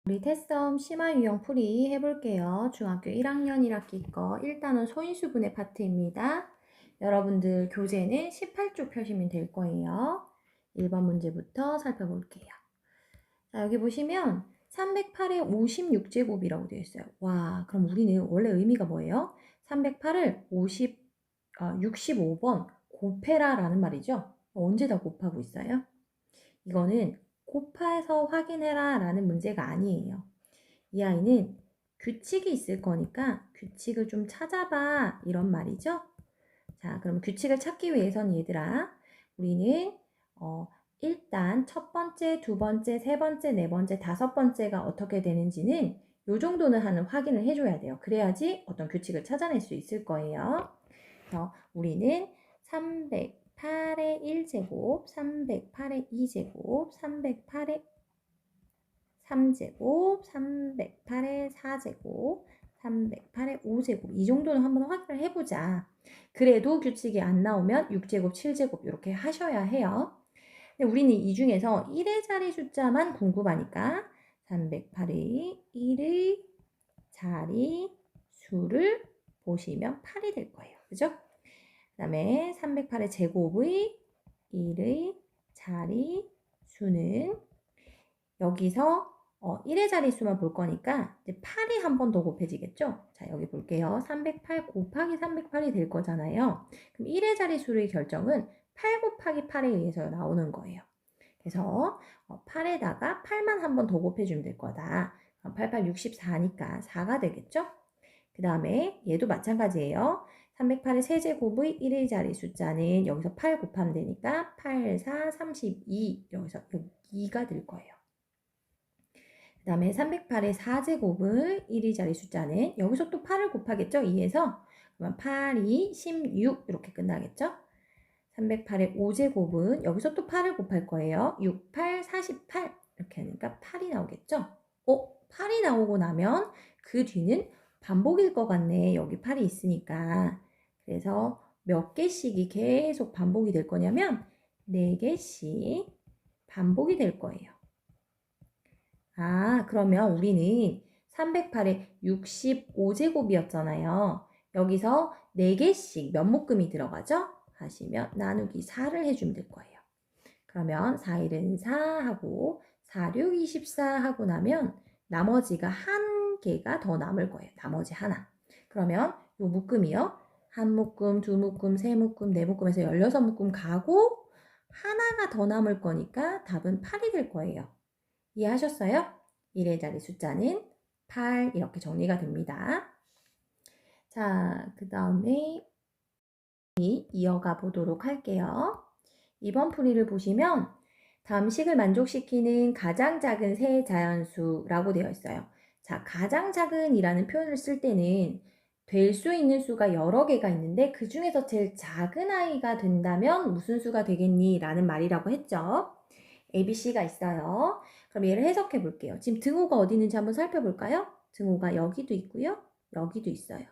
우리 태썸 심화 유형 풀이 해볼게요. 중학교 1학년 1학기 거 일단은 소인수분해 파트입니다. 여러분들 교재는 18쪽 펴시면 될 거예요. 1번 문제부터 살펴볼게요. 자, 여기 보시면 308의 56제곱이라고 되어 있어요. 와, 그럼 우리는 원래 의미가 뭐예요? 308을 65번 곱해라라는 말이죠. 언제 다 곱하고 있어요? 이거는 곱해서 확인해라 라는 문제가 아니에요. 이 아이는 규칙이 있을 거니까 규칙을 좀 찾아봐 이런 말이죠. 자, 그럼 규칙을 찾기 위해서는 얘들아, 우리는 일단 첫 번째, 두 번째, 세 번째, 네 번째, 다섯 번째가 어떻게 되는지는 요 정도는 하는 확인을 해줘야 돼요. 그래야지 어떤 규칙을 찾아낼 수 있을 거예요. 그래서 우리는 308의 1제곱, 308의 2제곱, 308의 3제곱, 308의 4제곱, 308의 5제곱 이 정도는 한번 확인을 해보자. 그래도 규칙이 안 나오면 6제곱, 7제곱 이렇게 하셔야 해요. 근데 우리는 이 중에서 1의 자리 숫자만 궁금하니까 308의 1의 자리 수를 보시면 8이 될 거예요. 그죠? 그 다음에 308의 제곱의 1의 자리 수는 여기서 1의 자릿수만 볼 거니까 이제 8이 한 번 더 곱해지겠죠? 자, 여기 볼게요. 308 곱하기 308이 될 거잖아요. 그럼 1의 자릿수의 결정은 8 곱하기 8에 의해서 나오는 거예요. 그래서 8에다가 8만 한 번 더 곱해주면 될 거다. 88, 64니까 4가 되겠죠? 그 다음에 얘도 마찬가지예요. 308의 세제곱의 1의 자리 숫자는 여기서 8 곱하면 되니까 8, 4, 32 여기서 2가 될 거예요. 그 다음에 308의 4제곱의 1의 자리 숫자는 여기서 또 8을 곱하겠죠? 2에서 그러면 8, 2, 16 이렇게 끝나겠죠? 308의 5제곱은 여기서 또 8을 곱할 거예요. 6, 8, 48 이렇게 하니까 8이 나오겠죠? 8이 나오고 나면 그 뒤는 반복일 것 같네. 여기 8이 있으니까. 그래서 몇 개씩이 계속 반복이 될 거냐면 4개씩 반복이 될 거예요. 아, 그러면 우리는 308에 65제곱이었잖아요. 여기서 4개씩 몇 묶음이 들어가죠? 하시면 나누기 4를 해주면 될 거예요. 그러면 4, 1은 4 하고 4, 6, 24 하고 나면 나머지가 한 개가 더 남을 거예요. 나머지 하나. 그러면 요 묶음이요. 한 묶음, 두 묶음, 세 묶음, 네 묶음에서 16묶음 가고 하나가 더 남을 거니까 답은 8이 될 거예요. 이해하셨어요? 1의 자리 숫자는 8 이렇게 정리가 됩니다. 자, 그 다음에 이어가 보도록 할게요. 이번 풀이를 보시면 다음 식을 만족시키는 가장 작은 세 자연수라고 되어 있어요. 자, 가장 작은이라는 표현을 쓸 때는 될 수 있는 수가 여러 개가 있는데 그 중에서 제일 작은 아이가 된다면 무슨 수가 되겠니? 라는 말이라고 했죠. ABC가 있어요. 그럼 얘를 해석해 볼게요. 지금 등호가 어디 있는지 한번 살펴볼까요? 등호가 여기도 있고요. 여기도 있어요.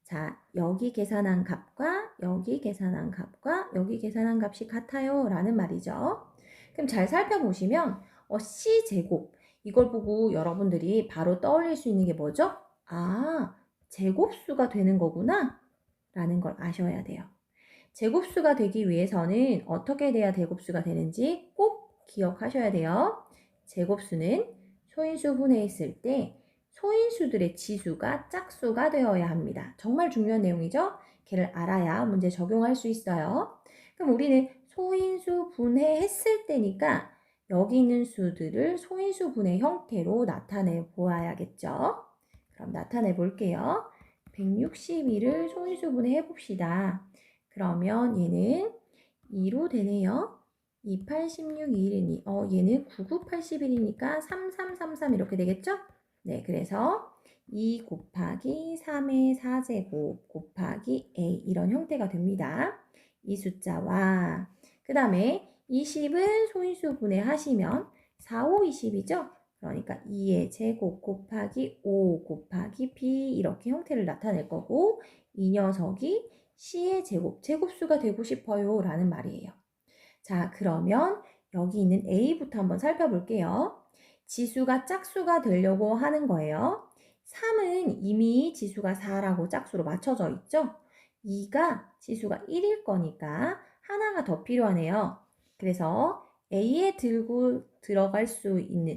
자, 여기 계산한 값과 여기 계산한 값과 여기 계산한 값이 같아요. 라는 말이죠. 그럼 잘 살펴보시면 C제곱 이걸 보고 여러분들이 바로 떠올릴 수 있는 게 뭐죠? 아, 제곱수가 되는 거구나. 라는 걸 아셔야 돼요. 제곱수가 되기 위해서는 어떻게 돼야 제곱수가 되는지 꼭 기억하셔야 돼요. 제곱수는 소인수 분해했을 때 소인수들의 지수가 짝수가 되어야 합니다. 정말 중요한 내용이죠? 걔를 알아야 문제 적용할 수 있어요. 그럼 우리는 소인수 분해했을 때니까 여기 있는 수들을 소인수 분해 형태로 나타내 보아야겠죠? 그럼 나타내 볼게요. 161을 소인수 분해해 봅시다. 그러면 얘는 2로 되네요. 2, 8, 16, 2, 1, 2. 얘는 9, 9, 81이니까 3, 3, 3, 3 이렇게 되겠죠? 네, 그래서 2 곱하기 3의 4제곱 곱하기 A 이런 형태가 됩니다. 이 숫자와 그 다음에 20은 소인수 분해하시면 4, 5, 20이죠? 그러니까 2의 제곱 곱하기 5 곱하기 B 이렇게 형태를 나타낼 거고 이 녀석이 C의 제곱수가 되고 싶어요 라는 말이에요. 자, 그러면 여기 있는 A부터 한번 살펴볼게요. 지수가 짝수가 되려고 하는 거예요. 3은 이미 지수가 4라고 짝수로 맞춰져 있죠? 2가 지수가 1일 거니까 하나가 더 필요하네요. 그래서 A에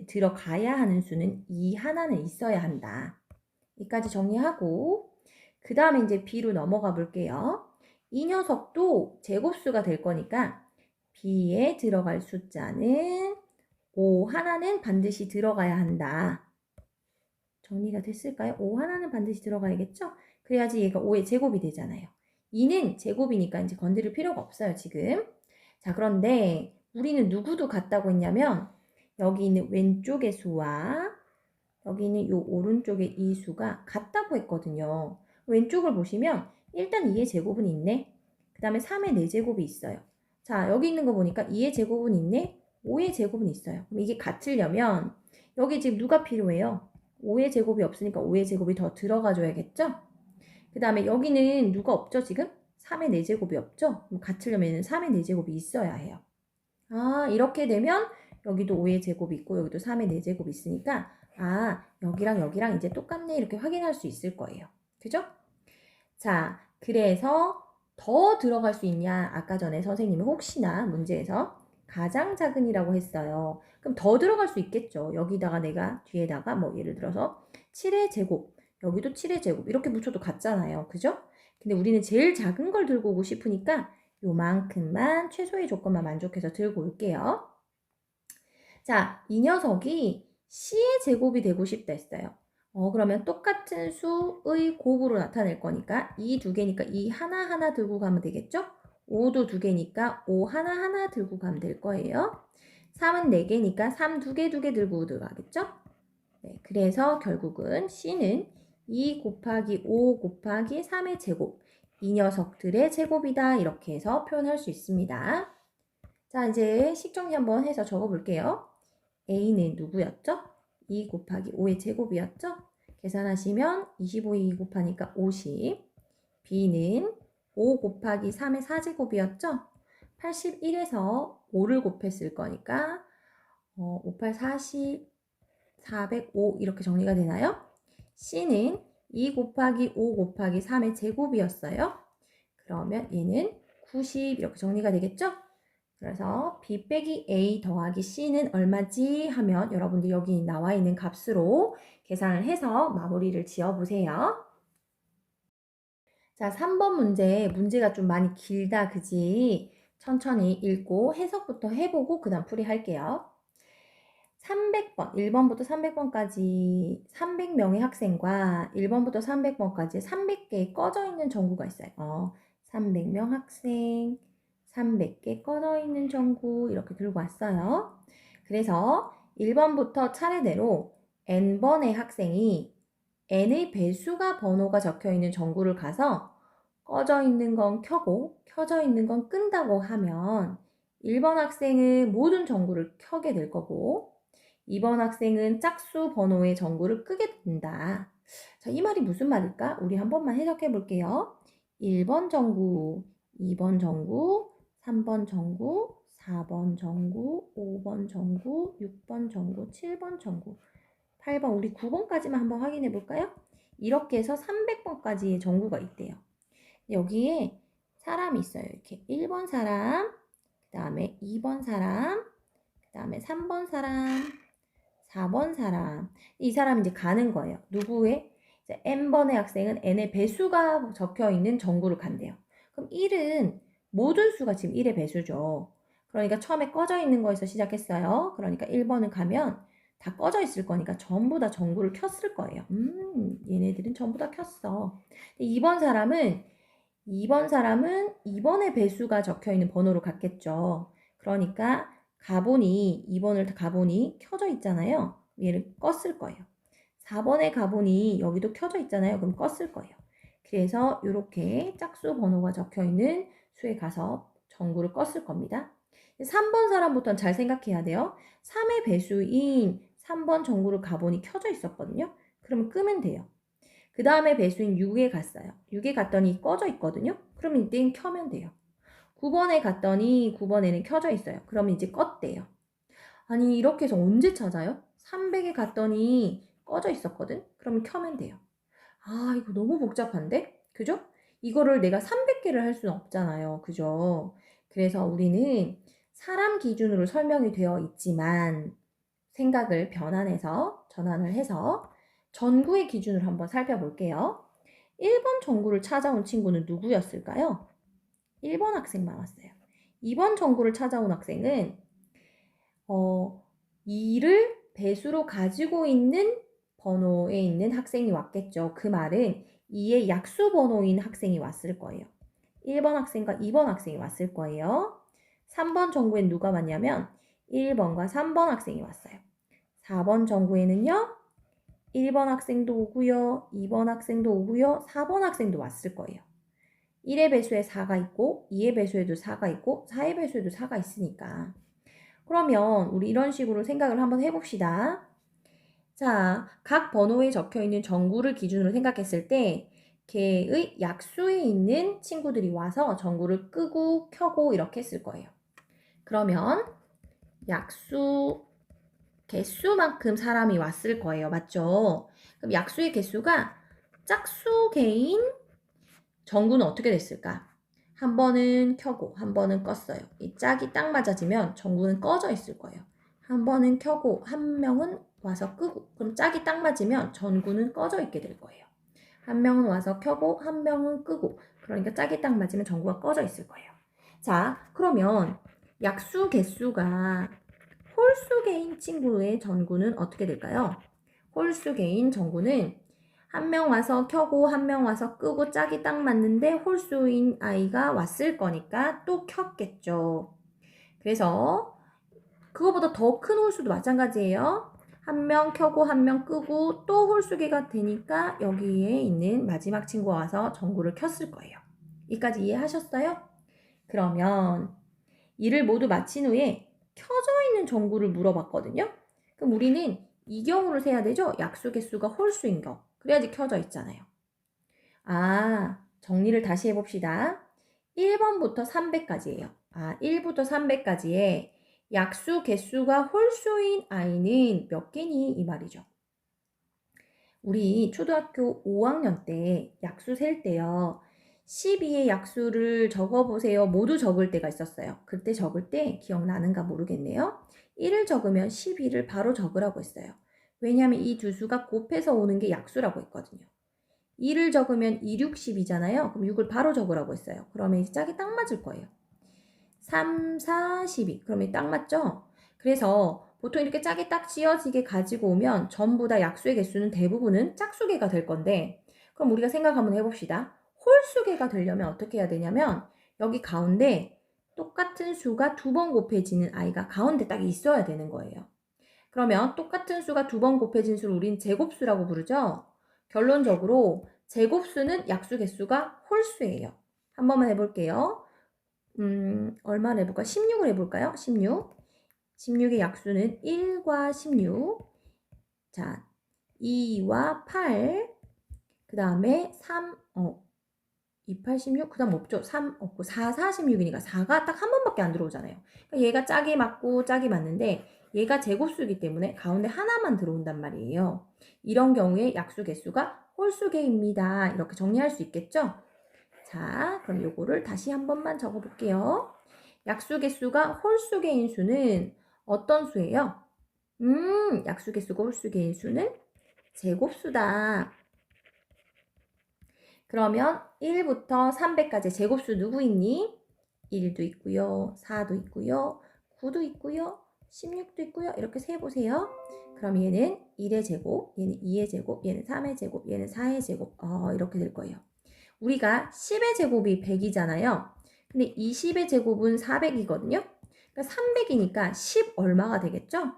들어가야 하는 수는 2 하나는 있어야 한다. 여기까지 정리하고 그 다음에 이제 B로 넘어가 볼게요. 이 녀석도 제곱수가 될 거니까 B에 들어갈 숫자는 5 하나는 반드시 들어가야 한다. 정리가 됐을까요? 5 하나는 반드시 들어가야겠죠? 그래야지 얘가 5의 제곱이 되잖아요. 2는 제곱이니까 이제 건드릴 필요가 없어요, 지금. 자, 그런데 우리는 누구도 같다고 했냐면 여기 있는 왼쪽의 수와 여기 있는 이 오른쪽의 이 수가 같다고 했거든요. 왼쪽을 보시면 일단 2의 제곱은 있네. 그 다음에 3의 4제곱이 있어요. 자, 여기 있는 거 보니까 2의 제곱은 있네. 5의 제곱은 있어요. 그럼 이게 같으려면 여기 지금 누가 필요해요? 5의 제곱이 없으니까 5의 제곱이 더 들어가 줘야겠죠? 그 다음에 여기는 누가 없죠, 지금? 3의 4제곱이 없죠? 그럼 같으려면 3의 4제곱이 있어야 해요. 아, 이렇게 되면 여기도 5의 제곱이 있고 여기도 3의 4제곱이 있으니까 아, 여기랑 여기랑 이제 똑같네 이렇게 확인할 수 있을 거예요. 그죠? 자, 그래서 더 들어갈 수 있냐? 아까 전에 선생님이 혹시나 문제에서 가장 작은이라고 했어요. 그럼 더 들어갈 수 있겠죠. 여기다가 내가 뒤에다가 뭐 예를 들어서 7의 제곱, 여기도 7의 제곱 이렇게 붙여도 같잖아요. 그죠? 근데 우리는 제일 작은 걸 들고 오고 싶으니까 요만큼만 최소의 조건만 만족해서 들고 올게요. 자, 이 녀석이 C의 제곱이 되고 싶다 했어요. 그러면 똑같은 수의 곱으로 나타낼 거니까 이 두 개니까 이 하나하나 들고 가면 되겠죠? 5도 두 개니까 5 하나하나 들고 가면 될 거예요. 3은 4개니까 3 두 개 들고 들어가겠죠? 네, 그래서 결국은 C는 2 곱하기 5 곱하기 3의 제곱 이 녀석들의 제곱이다 이렇게 해서 표현할 수 있습니다. 자, 이제 식정리 한번 해서 적어볼게요. A는 누구였죠? 2 곱하기 5의 제곱이었죠? 계산하시면 25에 2 곱하니까 50. B는 5 곱하기 3의 4제곱이었죠? 81에서 5를 곱했을 거니까 5, 8, 40, 405 이렇게 정리가 되나요? C는 2 곱하기 5 곱하기 3의 제곱이었어요. 그러면 얘는 90 이렇게 정리가 되겠죠? 그래서 B 빼기 A 더하기 C는 얼마지? 하면 여러분들 여기 나와 있는 값으로 계산을 해서 마무리를 지어보세요. 자, 3번 문제가 좀 많이 길다, 그지? 천천히 읽고 해석부터 해보고 그 다음 풀이할게요. 300번, 1번부터 300번까지 300명의 학생과 1번부터 300번까지 300개의 꺼져 있는 전구가 있어요. 300명 학생, 300개 꺼져 있는 전구 이렇게 들고 왔어요. 그래서 1번부터 차례대로 n번의 학생이 n의 배수가 번호가 적혀 있는 전구를 가서 꺼져 있는 건 켜고 켜져 있는 건 끈다고 하면 1번 학생은 모든 전구를 켜게 될 거고 2번 학생은 짝수 번호의 전구를 끄게 된다. 자, 이 말이 무슨 말일까? 우리 한 번만 해석해 볼게요. 1번 전구, 2번 전구, 3번 전구, 4번 전구, 5번 전구, 6번 전구, 7번 전구, 8번, 우리 9번까지만 한번 확인해 볼까요? 이렇게 해서 300번까지의 전구가 있대요. 여기에 사람이 있어요. 이렇게 1번 사람, 그 다음에 2번 사람, 그 다음에 3번 사람, 4번 사람. 이 사람이 이제 가는 거예요. 누구의? 이제 n번의 학생은 n의 배수가 적혀 있는 전구를 간대요. 그럼 1은 모든 수가 지금 1의 배수죠. 그러니까 처음에 꺼져 있는 거에서 시작했어요. 그러니까 1번은 가면 다 꺼져 있을 거니까 전부 다 전구를 켰을 거예요. 얘네들은 전부 다 켰어. 2번 사람은 2번의 배수가 적혀 있는 번호로 갔겠죠. 그러니까 가본이 2번을 가본이 켜져 있잖아요. 얘를 껐을 거예요. 4번의 가본이 여기도 켜져 있잖아요. 그럼 껐을 거예요. 그래서 이렇게 짝수 번호가 적혀 있는 수에 가서 전구를 껐을 겁니다. 3번 사람부터는 잘 생각해야 돼요. 3의 배수인 3번 전구를 가본이 켜져 있었거든요. 그러면 끄면 돼요. 그 다음에 배수인 6에 갔어요. 6에 갔더니 꺼져 있거든요. 그럼 이때는 켜면 돼요. 9번에 갔더니 9번에는 켜져 있어요. 그러면 이제 껐대요. 아니 이렇게 해서 언제 찾아요? 300에 갔더니 꺼져 있었거든? 그러면 켜면 돼요. 아, 이거 너무 복잡한데? 그죠? 이거를 내가 300개를 할 수는 없잖아요. 그죠? 그래서 우리는 사람 기준으로 설명이 되어 있지만 생각을 변환해서 전환을 해서 전구의 기준으로 한번 살펴볼게요. 1번 전구를 찾아온 친구는 누구였을까요? 1번 학생만 왔어요. 2번 전구를 찾아온 학생은 2를 배수로 가지고 있는 번호에 있는 학생이 왔겠죠. 그 말은 2의 약수 번호인 학생이 왔을 거예요. 1번 학생과 2번 학생이 왔을 거예요. 3번 전구엔 누가 왔냐면 1번과 3번 학생이 왔어요. 4번 전구에는요. 1번 학생도 오고요. 2번 학생도 오고요. 4번 학생도 왔을 거예요. 1의 배수에 4가 있고 2의 배수에도 4가 있고 4의 배수에도 4가 있으니까 그러면 우리 이런 식으로 생각을 한번 해봅시다. 자, 각 번호에 적혀있는 전구를 기준으로 생각했을 때 걔의 약수에 있는 친구들이 와서 전구를 끄고 켜고 이렇게 했을 거예요. 그러면 약수 개수만큼 사람이 왔을 거예요. 맞죠? 그럼 약수의 개수가 짝수 개인 전구는 어떻게 됐을까? 한 번은 켜고 한 번은 껐어요. 이 짝이 딱 맞아지면 전구는 꺼져 있을 거예요. 한 번은 켜고 한 명은 와서 끄고 그럼 짝이 딱 맞으면 전구는 꺼져 있게 될 거예요. 한 명은 와서 켜고 한 명은 끄고 그러니까 짝이 딱 맞으면 전구가 꺼져 있을 거예요. 자, 그러면 약수 개수가 홀수 개인 친구의 전구는 어떻게 될까요? 홀수 개인 전구는 한 명 와서 켜고 한 명 와서 끄고 짝이 딱 맞는데 홀수인 아이가 왔을 거니까 또 켰겠죠. 그래서 그거보다 더 큰 홀수도 마찬가지예요. 한 명 켜고 한 명 끄고 또 홀수계가 되니까 여기에 있는 마지막 친구가 와서 전구를 켰을 거예요. 여기까지 이해하셨어요? 그러면 이를 모두 마친 후에 켜져 있는 전구를 물어봤거든요. 그럼 우리는 이 경우를 세야 되죠? 약수 개수가 홀수인 경우. 그래야지 켜져 있잖아요. 아, 정리를 다시 해봅시다. 1번부터 300까지예요. 1부터 300까지에 약수 개수가 홀수인 아이는 몇 개니? 이 말이죠. 우리 초등학교 5학년 때 약수 셀 때요. 12의 약수를 적어보세요. 모두 적을 때가 있었어요. 그때 적을 때 기억나는가 모르겠네요. 1을 적으면 12를 바로 적으라고 했어요. 왜냐하면 이 두 수가 곱해서 오는 게 약수라고 했거든요. 2를 적으면 2, 6, 10이잖아요. 그럼 6을 바로 적으라고 했어요. 그러면 이제 짝이 딱 맞을 거예요. 3, 4, 12. 그러면 딱 맞죠? 그래서 보통 이렇게 짝이 딱 지어지게 가지고 오면 전부 다 약수의 개수는 대부분은 짝수개가 될 건데 그럼 우리가 생각 한번 해봅시다. 홀수개가 되려면 어떻게 해야 되냐면 여기 가운데 똑같은 수가 두 번 곱해지는 아이가 가운데 딱 있어야 되는 거예요. 그러면 똑같은 수가 두 번 곱해진 수를 우린 제곱수라고 부르죠? 결론적으로 제곱수는 약수 개수가 홀수예요. 한 번만 해볼게요. 얼마나 해볼까? 16을 해볼까요? 16. 16의 약수는 1과 16. 자, 2와 8. 그 다음에 3, 2, 8, 16. 그 다음 없죠? 3 없고 4, 4, 16이니까 4가 딱 한 번밖에 안 들어오잖아요. 그러니까 얘가 짝이 맞고 짝이 맞는데 얘가 제곱수이기 때문에 가운데 하나만 들어온단 말이에요. 이런 경우에 약수 개수가 홀수개입니다. 이렇게 정리할 수 있겠죠? 자, 그럼 요거를 다시 한 번만 적어볼게요. 약수 개수가 홀수 개인 수는 어떤 수예요? 약수 개수가 홀수 개인 수는 제곱수다. 그러면 1부터 300까지 제곱수 누구 있니? 1도 있고요. 4도 있고요. 9도 있고요. 16도 있고요. 이렇게 세보세요. 그럼 얘는 1의 제곱, 얘는 2의 제곱, 얘는 3의 제곱, 얘는 4의 제곱. 이렇게 될 거예요. 우리가 10의 제곱이 100이잖아요. 근데 20의 제곱은 400이거든요. 그러니까 300이니까 10 얼마가 되겠죠?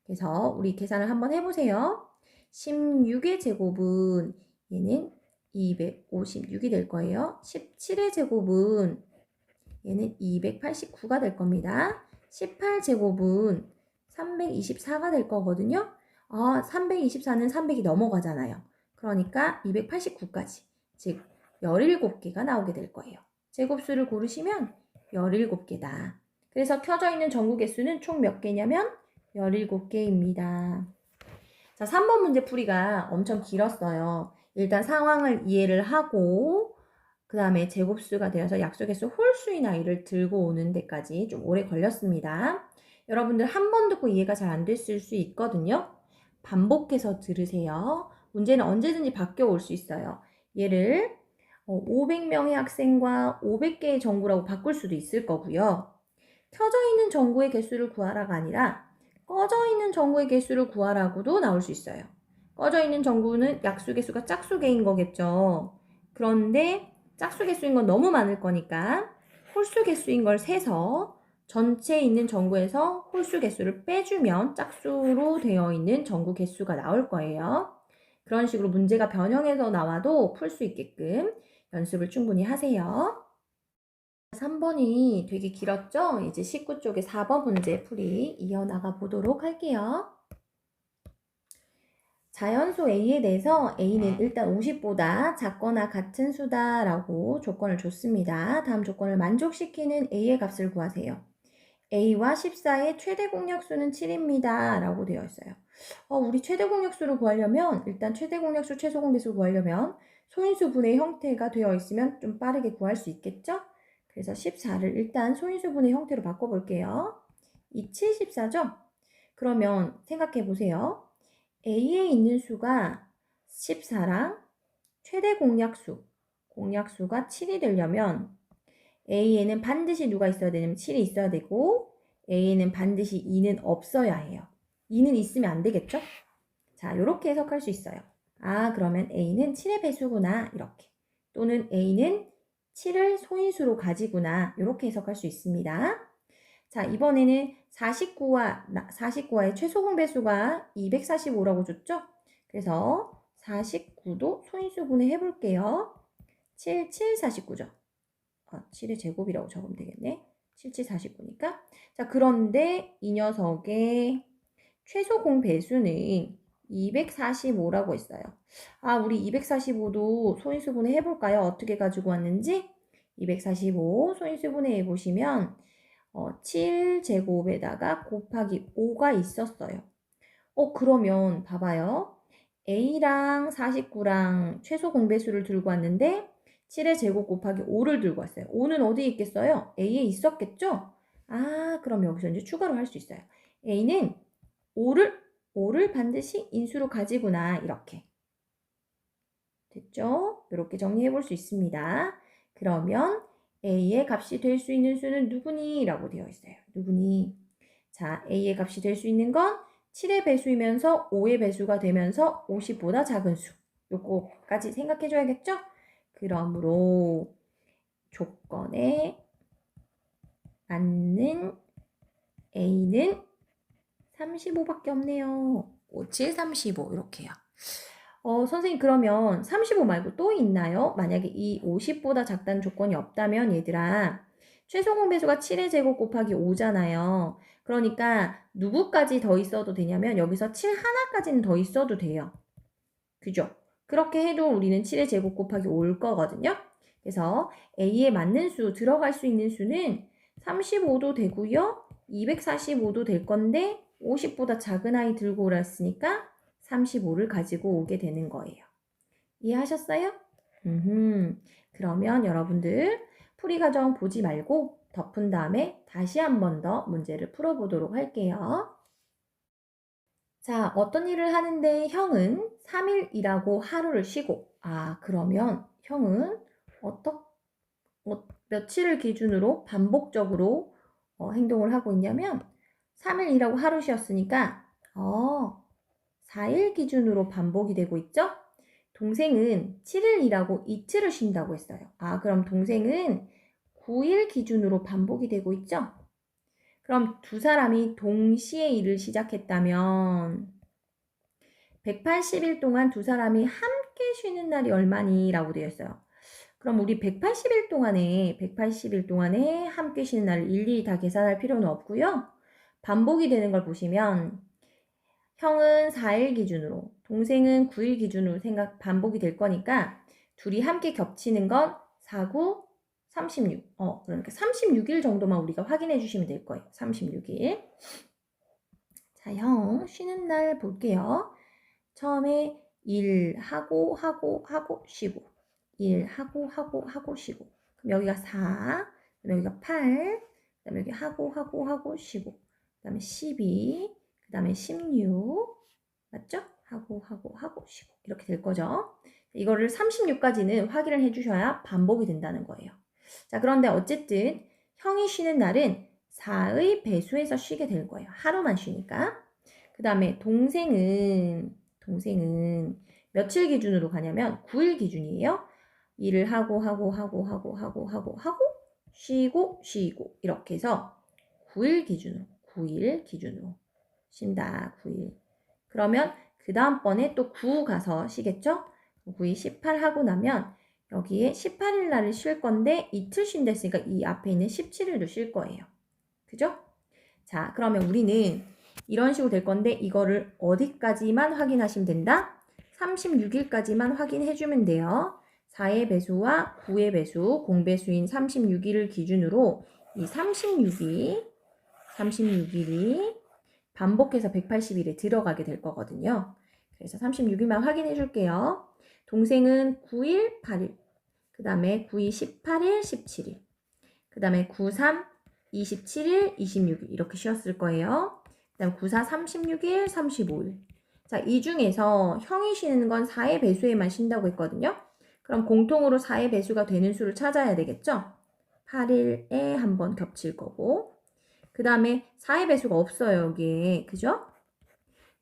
그래서 우리 계산을 한번 해보세요. 16의 제곱은 얘는 256이 될 거예요. 17의 제곱은 얘는 289가 될 겁니다. 18제곱은 324가 될 거거든요. 324는 300이 넘어가잖아요. 그러니까 289까지, 즉 17개가 나오게 될 거예요. 제곱수를 고르시면 17개다. 그래서 켜져 있는 전구 개수는 총 몇 개냐면 17개입니다. 자, 3번 문제 풀이가 엄청 길었어요. 일단 상황을 이해를 하고 그 다음에 제곱수가 되어서 약속에서 홀수인 아이를 들고 오는 데까지 좀 오래 걸렸습니다. 여러분들 한 번 듣고 이해가 잘 안 됐을 수 있거든요. 반복해서 들으세요. 문제는 언제든지 바뀌어 올 수 있어요. 얘를 500명의 학생과 500개의 전구라고 바꿀 수도 있을 거고요. 켜져 있는 전구의 개수를 구하라가 아니라 꺼져 있는 전구의 개수를 구하라고도 나올 수 있어요. 꺼져 있는 전구는 약수 개수가 짝수 개인 거겠죠. 그런데 짝수 개수인 건 너무 많을 거니까 홀수 개수인 걸 세서 전체에 있는 전구에서 홀수 개수를 빼주면 짝수로 되어 있는 전구 개수가 나올 거예요. 그런 식으로 문제가 변형해서 나와도 풀 수 있게끔 연습을 충분히 하세요. 3번이 되게 길었죠? 이제 19쪽에 4번 문제 풀이 이어나가 보도록 할게요. 자연수 A에 대해서 A는 일단 50보다 작거나 같은 수다라고 조건을 줬습니다. 다음 조건을 만족시키는 A의 값을 구하세요. A와 14의 최대 공약수는 7입니다. 라고 되어 있어요. 우리 최대 공약수를 구하려면 일단 최대 공약수 최소 공배수를 구하려면 소인수 분의 형태가 되어 있으면 좀 빠르게 구할 수 있겠죠? 그래서 14를 일단 소인수 분의 형태로 바꿔볼게요. 2, 7, 14죠? 그러면 생각해 보세요. A에 있는 수가 14랑 최대 공약수가 7이 되려면 A에는 반드시 누가 있어야 되냐면 7이 있어야 되고 A에는 반드시 2는 없어야 해요. 2는 있으면 안 되겠죠? 자, 이렇게 해석할 수 있어요. 아, 그러면 A는 7의 배수구나. 이렇게. 또는 A는 7을 소인수로 가지구나. 이렇게 해석할 수 있습니다. 자, 이번에는 49와의 최소 공배수가 245라고 줬죠? 그래서 49도 소인수분해 해볼게요. 7, 7, 49죠. 7의 제곱이라고 적으면 되겠네. 7, 7, 49니까. 자, 그런데 이 녀석의 최소 공배수는 245라고 했어요. 아, 우리 245도 소인수분해 해볼까요? 어떻게 가지고 왔는지? 245 소인수분해 해보시면 7제곱에다가 곱하기 5가 있었어요. 그러면 봐봐요. A랑 49랑 최소 공배수를 들고 왔는데 7의 제곱 곱하기 5를 들고 왔어요. 5는 어디에 있겠어요? A에 있었겠죠? 아, 그럼 여기서 이제 추가로 할 수 있어요. A는 5를 반드시 인수로 가지구나. 이렇게. 됐죠? 이렇게 정리해 볼 수 있습니다. 그러면 A의 값이 될 수 있는 수는 누구니? 라고 되어 있어요. 누구니? 자, A의 값이 될 수 있는 건 7의 배수이면서 5의 배수가 되면서 50보다 작은 수. 요거까지 생각해 줘야겠죠? 그러므로 조건에 맞는 A는 35밖에 없네요. 5, 7, 35 이렇게요. 선생님 그러면 35 말고 또 있나요? 만약에 이 50보다 작다는 조건이 없다면 얘들아 최소 공배수가 7의 제곱 곱하기 5잖아요. 그러니까 누구까지 더 있어도 되냐면 여기서 7 하나까지는 더 있어도 돼요. 그죠? 그렇게 해도 우리는 7의 제곱 곱하기 5일 거거든요. 그래서 A에 맞는 수, 들어갈 수 있는 수는 35도 되고요. 245도 될 건데 50보다 작은 아이 들고 오랬으니까 35를 가지고 오게 되는 거예요. 이해하셨어요? 그러면 여러분들 풀이 과정 보지 말고 덮은 다음에 다시 한 번 더 문제를 풀어보도록 할게요. 자, 어떤 일을 하는데 형은 3일 일하고 하루를 쉬고, 그러면 형은 며칠을 기준으로 반복적으로 행동을 하고 있냐면 3일 일하고 하루 쉬었으니까 4일 기준으로 반복이 되고 있죠? 동생은 7일 일하고 이틀을 쉰다고 했어요. 그럼 동생은 9일 기준으로 반복이 되고 있죠? 그럼 두 사람이 동시에 일을 시작했다면 180일 동안 두 사람이 함께 쉬는 날이 얼마니? 라고 되어 있어요. 그럼 우리 180일 동안에 함께 쉬는 날을 일일이 다 계산할 필요는 없고요. 반복이 되는 걸 보시면 형은 4일 기준으로, 동생은 9일 기준으로 반복이 될 거니까 둘이 함께 겹치는 건 4, 9, 36. 그러니까 36일 정도만 우리가 확인해 주시면 될 거예요. 36일. 자, 형 쉬는 날 볼게요. 처음에 1 하고 쉬고 1 하고 쉬고 그럼 여기가 4 그럼 여기가 8 그다음에 여기 하고 쉬고 그다음에 12 그다음에 16 맞죠? 하고 쉬고 이렇게 될 거죠. 이거를 36까지는 확인을 해주셔야 반복이 된다는 거예요. 자, 그런데 어쨌든 형이 쉬는 날은 4의 배수에서 쉬게 될 거예요. 하루만 쉬니까. 그 다음에 동생은 며칠 기준으로 가냐면 9일 기준이에요. 일을 하고 쉬고 이렇게 해서 9일 기준으로 쉰다. 9일. 그러면 그 다음번에 또 9 가서 쉬겠죠? 9이 18 하고 나면 여기에 18일 날을 쉴 건데 이틀 쉰다 했으니까 이 앞에 있는 17일도 쉴 거예요. 그죠? 자, 그러면 우리는 이런 식으로 될 건데 이거를 어디까지만 확인하시면 된다? 36일까지만 확인해주면 돼요. 4의 배수와 9의 배수, 공배수인 36일을 기준으로 이 36일이 반복해서 180일에 들어가게 될 거거든요. 그래서 36일만 확인해 줄게요. 동생은 9일, 8일, 그 다음에 9이 18일, 17일, 그 다음에 93, 27일, 26일 이렇게 쉬었을 거예요. 그 다음 94, 36일, 35일. 자, 이 중에서 형이 쉬는 건 4의 배수에만 쉰다고 했거든요. 그럼 공통으로 4의 배수가 되는 수를 찾아야 되겠죠? 8일에 한번 겹칠 거고 그 다음에 4의 배수가 없어요, 여기에. 그죠?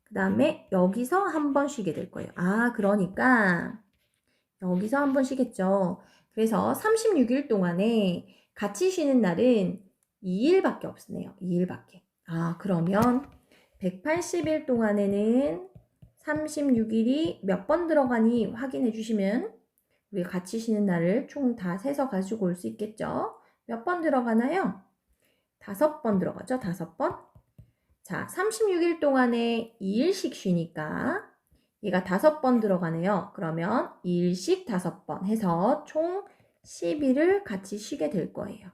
그 다음에 여기서 한 번 쉬게 될 거예요. 아, 그러니까 여기서 한 번 쉬겠죠. 그래서 36일 동안에 같이 쉬는 날은 2일밖에 없네요. 2일밖에. 아, 그러면 180일 동안에는 36일이 몇 번 들어가니 확인해 주시면 우리 같이 쉬는 날을 총 다 세서 가지고 올 수 있겠죠. 몇 번 들어가나요? 5번 들어가죠. 5번. 자, 36일 동안에 2일씩 쉬니까 얘가 5번 들어가네요. 그러면 2일씩 5번 해서 총 10일을 같이 쉬게 될 거예요.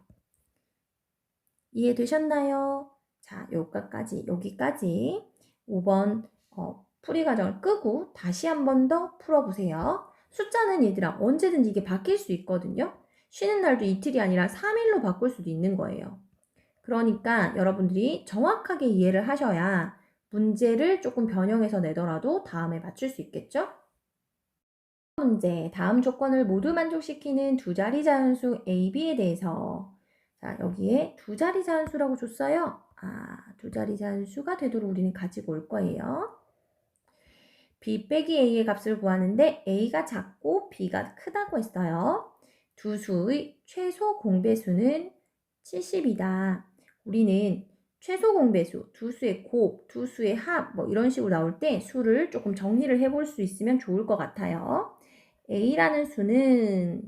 이해되셨나요? 자, 여기까지 5번 풀이 과정을 끄고 다시 한 번 더 풀어보세요. 숫자는 얘들아 언제든지 이게 바뀔 수 있거든요. 쉬는 날도 이틀이 아니라 3일로 바꿀 수도 있는 거예요. 그러니까 여러분들이 정확하게 이해를 하셔야 문제를 조금 변형해서 내더라도 다음에 맞출 수 있겠죠? 문제, 다음 조건을 모두 만족시키는 두 자리 자연수 A, B에 대해서 자, 여기에 두 자리 자연수라고 줬어요. 두 자리 자연수가 되도록 우리는 가지고 올 거예요. B 빼기 A의 값을 구하는데 A가 작고 B가 크다고 했어요. 두 수의 최소 공배수는 70이다. 우리는 최소 공배수, 두 수의 곱, 두 수의 합, 뭐 이런 식으로 나올 때 수를 조금 정리를 해볼 수 있으면 좋을 것 같아요. A라는 수는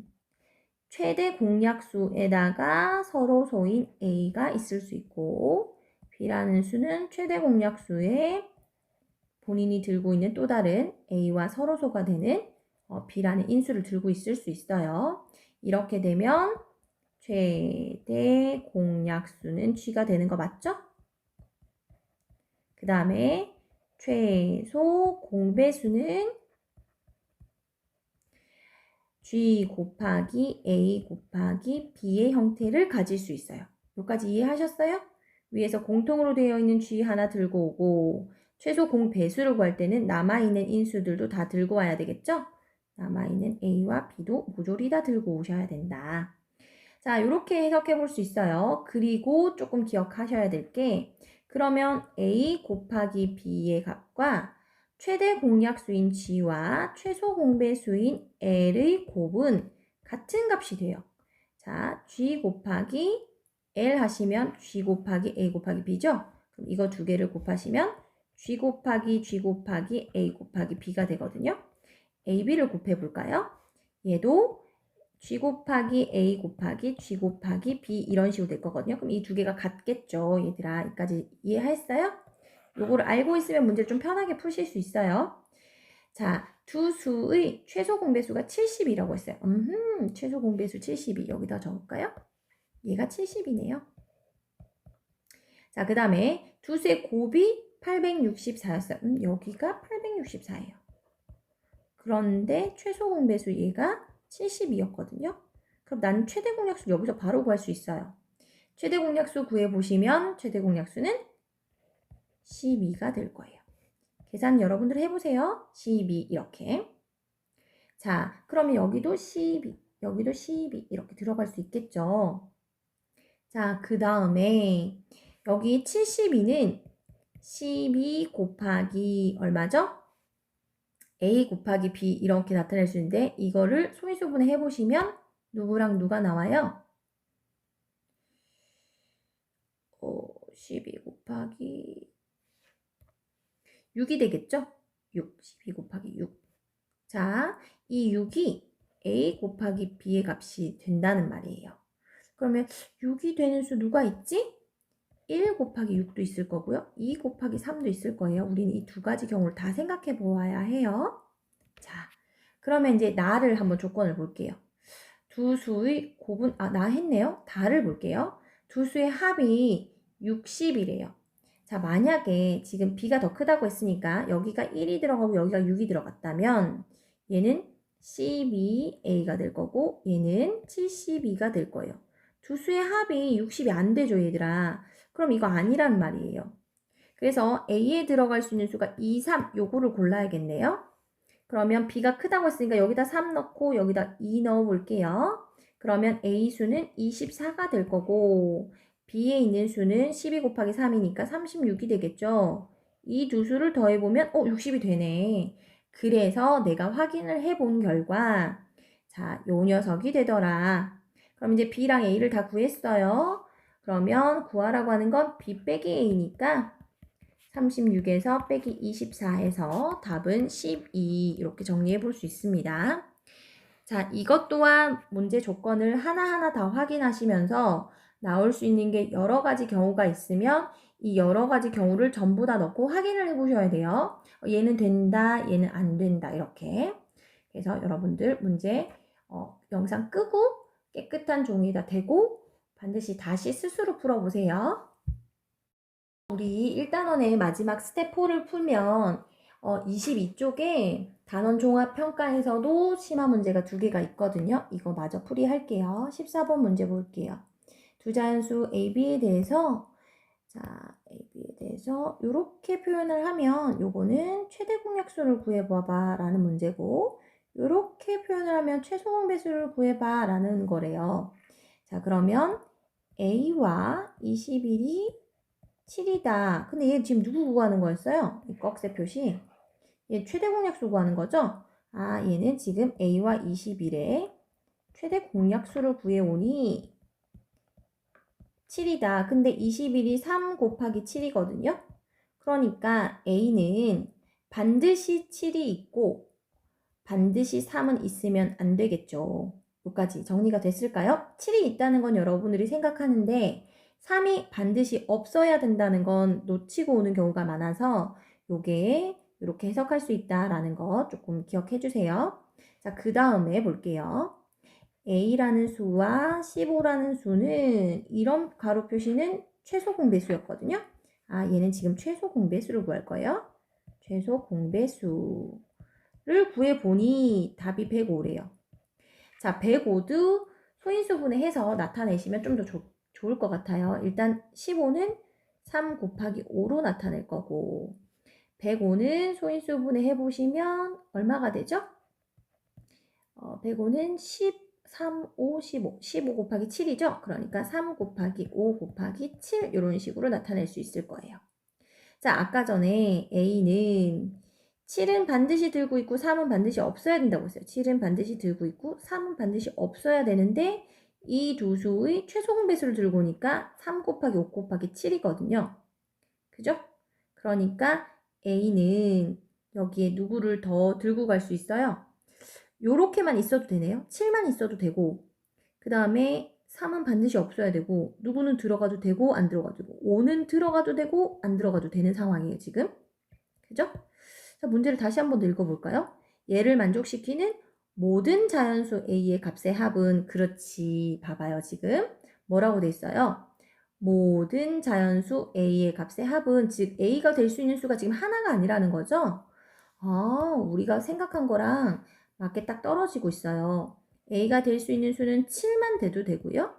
최대 공약수에다가 서로소인 A가 있을 수 있고 B라는 수는 최대 공약수에 본인이 들고 있는 또 다른 A와 서로소가 되는 B라는 인수를 들고 있을 수 있어요. 이렇게 되면 최대 공약수는 G가 되는 거 맞죠? 그 다음에 최소 공배수는 G 곱하기 A 곱하기 B의 형태를 가질 수 있어요. 여기까지 이해하셨어요? 위에서 공통으로 되어 있는 G 하나 들고 오고 최소 공배수를 구할 때는 남아있는 인수들도 다 들고 와야 되겠죠? 남아있는 A와 B도 모조리 다 들고 오셔야 된다. 자, 이렇게 해석해 볼 수 있어요. 그리고 조금 기억하셔야 될 게 그러면 A 곱하기 B의 값과 최대 공약수인 G와 최소 공배수인 L의 곱은 같은 값이 돼요. 자, G 곱하기 L 하시면 G 곱하기 A 곱하기 B죠? 그럼 이거 두 개를 곱하시면 G 곱하기 A 곱하기 B가 되거든요. A, B를 곱해 볼까요? 얘도 G 곱하기 A 곱하기 G 곱하기 B 이런 식으로 될 거거든요. 그럼 이 두 개가 같겠죠. 얘들아, 여기까지 이해했어요? 요거를 알고 있으면 문제를 좀 편하게 푸실 수 있어요. 자, 두 수의 최소 공배수가 70이라고 했어요. 최소 공배수 72 여기다 적을까요? 얘가 70이네요. 자, 그 다음에 두 수의 곱이 864였어요. 여기가 864예요. 그런데 최소 공배수 얘가 72였거든요. 그럼 나는 최대 공약수 여기서 바로 구할 수 있어요. 최대 공약수 구해보시면 최대 공약수는 12가 될 거예요. 계산 여러분들 해보세요. 12 이렇게. 자, 그러면 여기도 12, 여기도 12 이렇게 들어갈 수 있겠죠. 자, 그 다음에 여기 72는 12 곱하기 얼마죠? A 곱하기 B 이렇게 나타낼 수 있는데 이거를 소인수분해 해보시면 누구랑 누가 나와요? 12 곱하기 6이 되겠죠? 6, 12 곱하기 6. 자, 이 6이 A 곱하기 B의 값이 된다는 말이에요. 그러면 6이 되는 수 누가 있지? 1 곱하기 6도 있을 거고요. 2 곱하기 3도 있을 거예요. 우리는 이 두 가지 경우를 다 생각해 보아야 해요. 자, 그러면 이제 나를 한번 조건을 볼게요. 두 수의 곱은, 나 했네요. 다를 볼게요. 두 수의 합이 60이래요. 자, 만약에 지금 B가 더 크다고 했으니까 여기가 1이 들어가고 여기가 6이 들어갔다면 얘는 12A가 될 거고 얘는 72가 될 거예요. 두 수의 합이 60이 안 되죠, 얘들아. 그럼 이거 아니란 말이에요. 그래서 A에 들어갈 수 있는 수가 2, 3 요거를 골라야겠네요. 그러면 B가 크다고 했으니까 여기다 3 넣고 여기다 2 넣어 볼게요. 그러면 A 수는 24가 될 거고 B에 있는 수는 12 곱하기 3이니까 36이 되겠죠. 이 두 수를 더해보면 60이 되네. 그래서 내가 확인을 해본 결과 자, 요 녀석이 되더라. 그럼 이제 B랑 A를 다 구했어요. 그러면 구하라고 하는 건 B 빼기 A니까 36에서 빼기 24해서 답은 12 이렇게 정리해 볼 수 있습니다. 자, 이것 또한 문제 조건을 하나하나 다 확인하시면서 나올 수 있는 게 여러 가지 경우가 있으면 이 여러 가지 경우를 전부 다 넣고 확인을 해 보셔야 돼요. 얘는 된다, 얘는 안 된다 이렇게. 그래서 여러분들 문제 영상 끄고 깨끗한 종이에다 대고 반드시 다시 스스로 풀어보세요. 우리 1단원의 마지막 스텝 4를 풀면 22쪽에 단원 종합 평가에서도 심화 문제가 2개가 있거든요. 이거 마저 풀이할게요. 14번 문제 볼게요. 두 자연수 AB에 대해서 이렇게 표현을 하면 요거는 최대 공약수를 구해봐봐 라는 문제고 이렇게 표현을 하면 최소 공배수를 구해봐 라는 거래요. 자, 그러면 A와 21이 7이다. 근데 얘 지금 누구 구하는 거였어요? 이 꺽쇠 표시. 얘 최대 공약수 구하는 거죠? 얘는 지금 A와 21의 최대 공약수를 구해오니 7이다. 근데 21이 3 곱하기 7이거든요. 그러니까 A는 반드시 7이 있고 반드시 3은 있으면 안 되겠죠. 여기까지 정리가 됐을까요? 7이 있다는 건 여러분들이 생각하는데 3이 반드시 없어야 된다는 건 놓치고 오는 경우가 많아서 요게 이렇게 해석할 수 있다라는 거 조금 기억해 주세요. 자, 그 다음에 볼게요. A라는 수와 15라는 수는 이런 가로 표시는 최소 공배수였거든요. 얘는 지금 최소 공배수를 구할 거예요. 최소 공배수를 구해보니 답이 105래요. 자, 105도 소인수분해 해서 나타내시면 좀 더 좋을 것 같아요. 일단 15는 3 곱하기 5로 나타낼 거고 105는 소인수분해 해보시면 얼마가 되죠? 105는 13, 5, 15, 15 곱하기 7이죠? 그러니까 3 곱하기 5 곱하기 7 이런 식으로 나타낼 수 있을 거예요. 자, 아까 전에 A는 7은 반드시 들고 있고 3은 반드시 없어야 된다고 했어요. 7은 반드시 들고 있고 3은 반드시 없어야 되는데 이 두 수의 최소 공배수를 들고 오니까 3 곱하기 5 곱하기 7이거든요. 그죠? 그러니까 A는 여기에 누구를 더 들고 갈 수 있어요? 요렇게만 있어도 되네요. 7만 있어도 되고 그 다음에 3은 반드시 없어야 되고 누구는 들어가도 되고 안 들어가도 되고 5는 들어가도 되고 안 들어가도 되는 상황이에요. 지금. 그죠? 자, 문제를 다시 한번 더 읽어볼까요? 얘를 만족시키는 모든 자연수 A의 값의 합은 그렇지. 봐봐요. 지금 뭐라고 돼 있어요? 모든 자연수 A의 값의 합은 즉 A가 될 수 있는 수가 지금 하나가 아니라는 거죠. 우리가 생각한 거랑 맞게 딱 떨어지고 있어요. A가 될 수 있는 수는 7만 돼도 되고요.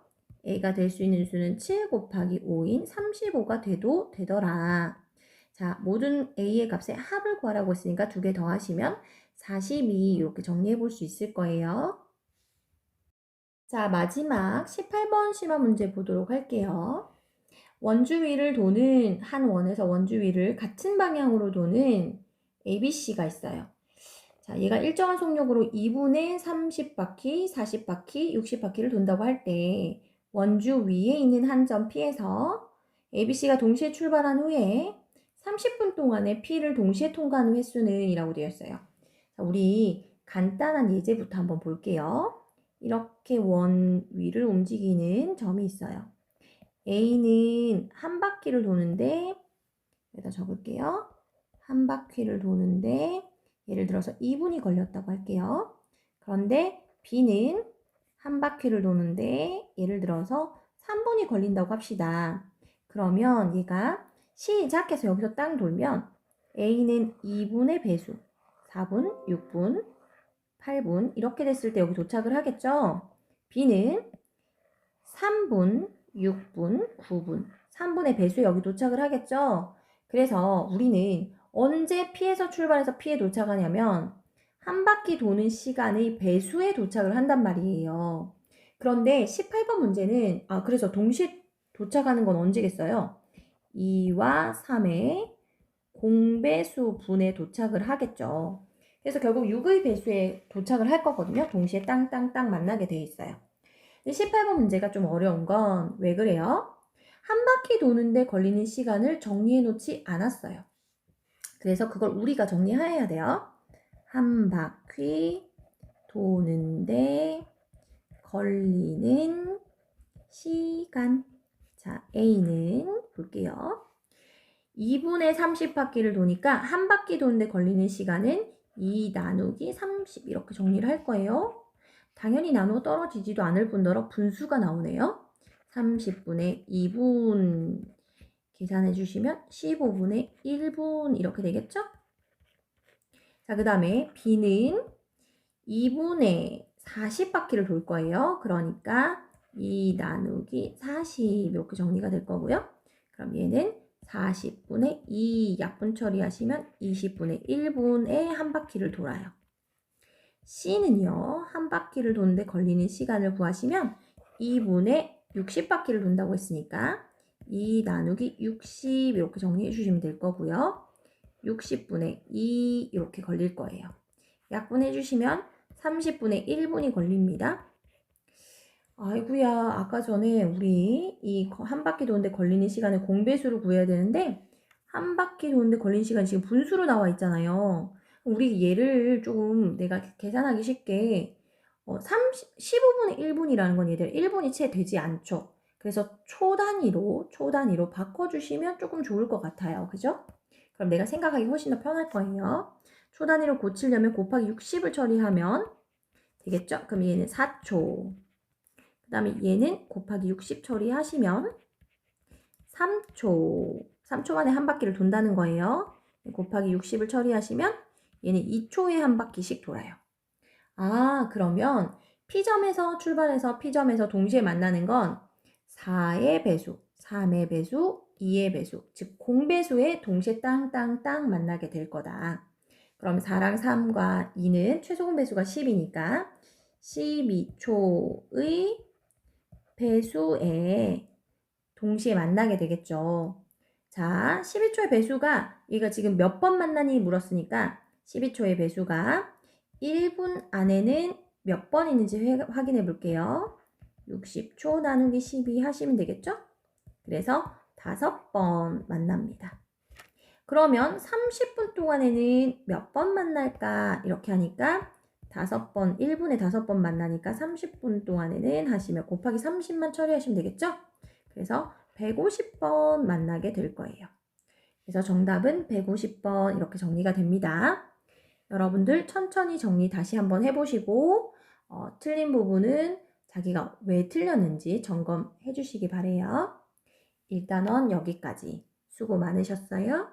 A가 될 수 있는 수는 7 곱하기 5인 35가 돼도 되더라. 자, 모든 A의 값의 합을 구하라고 했으니까 두 개 더하시면 42 이렇게 정리해 볼 수 있을 거예요. 자, 마지막 18번 심화 문제 보도록 할게요. 원주 위를 도는 한 원에서 원주 위를 같은 방향으로 도는 ABC가 있어요. 자, 얘가 일정한 속력으로 2분의 30바퀴, 40바퀴, 60바퀴를 돈다고 할 때 원주 위에 있는 한 점 P에서 ABC가 동시에 출발한 후에 30분 동안에 P를 동시에 통과하는 횟수는 이라고 되어 있어요. 자, 우리 간단한 예제부터 한번 볼게요. 이렇게 원 위를 움직이는 점이 있어요. A는 한 바퀴를 도는데, 여기다 적을게요. 한 바퀴를 도는데, 예를 들어서 2분이 걸렸다고 할게요. 그런데 B는 한 바퀴를 도는데, 예를 들어서 3분이 걸린다고 합시다. 그러면 얘가 시작해서 여기서 땅 돌면 A는 2분의 배수, 4분, 6분, 8분 이렇게 됐을 때 여기 도착을 하겠죠? B는 3분, 6분, 9분, 3분의 배수에 여기 도착을 하겠죠? 그래서 우리는 언제 P에서 출발해서 P에 도착하냐면 한 바퀴 도는 시간의 배수에 도착을 한단 말이에요. 그런데 18번 문제는 그래서 동시에 도착하는 건 언제겠어요? 2와 3의 공배수 분에 도착을 하겠죠. 그래서 결국 6의 배수에 도착을 할 거거든요. 동시에 땅땅땅 만나게 돼 있어요. 18번 문제가 좀 어려운 건 왜 그래요? 한 바퀴 도는데 걸리는 시간을 정리해 놓지 않았어요. 그래서 그걸 우리가 정리해야 돼요. 한 바퀴 도는데 걸리는 시간. 자, A는 볼게요. 2분의 30바퀴를 도니까 한 바퀴 도는데 걸리는 시간은 2 나누기 30 이렇게 정리를 할 거예요. 당연히 나누어 떨어지지도 않을 뿐더러 분수가 나오네요. 30분의 2분 계산해 주시면 15분의 1분 이렇게 되겠죠? 자, 그 다음에 B는 2분의 40바퀴를 돌 거예요. 그러니까 2 나누기 40 이렇게 정리가 될 거고요. 그럼 얘는 40분의 2 약분 처리하시면 20분의 1분에 한 바퀴를 돌아요. C는요, 한 바퀴를 도는데 걸리는 시간을 구하시면 2분의 60바퀴를 돈다고 했으니까 2 나누기 60 이렇게 정리해 주시면 될 거고요. 60분의 2 이렇게 걸릴 거예요. 약분해 주시면 30분의 1분이 걸립니다. 아이고야, 아까 전에 우리 이 한 바퀴 도는데 걸리는 시간을 공배수로 구해야 되는데 한 바퀴 도는데 걸리는 시간 지금 분수로 나와 있잖아요. 우리 얘를 조금 내가 계산하기 쉽게 15분의 1분이라는 건 얘들 1분이 채 되지 않죠. 그래서 초 단위로 바꿔주시면 조금 좋을 것 같아요. 그죠? 그럼 내가 생각하기 훨씬 더 편할 거예요. 초 단위로 고치려면 곱하기 60을 처리하면 되겠죠? 그럼 얘는 4초. 그 다음에 얘는 곱하기 60 처리하시면 3초. 3초 만에 한 바퀴를 돈다는 거예요. 곱하기 60을 처리하시면 얘는 2초에 한 바퀴씩 돌아요. 그러면 P점에서 출발해서 P점에서 동시에 만나는 건 4의 배수, 3의 배수, 2의 배수, 즉 공배수에 동시에 땅땅땅 만나게 될 거다. 그럼 4랑 3과 2는 최소 공배수가 10이니까 12초의 배수에 동시에 만나게 되겠죠. 자, 12초의 배수가 얘가 지금 몇 번 만나니 물었으니까 12초의 배수가 1분 안에는 몇 번 있는지 확인해 볼게요. 60초 나누기 12 하시면 되겠죠? 그래서 5번 만납니다. 그러면 30분 동안에는 몇 번 만날까? 이렇게 하니까 5번, 1분에 5번 만나니까 30분 동안에는 하시면 곱하기 30만 처리하시면 되겠죠? 그래서 150번 만나게 될 거예요. 그래서 정답은 150번 이렇게 정리가 됩니다. 여러분들 천천히 정리 다시 한번 해보시고 틀린 부분은 자기가 왜 틀렸는지 점검해 주시기 바래요. 일단은 여기까지. 수고 많으셨어요.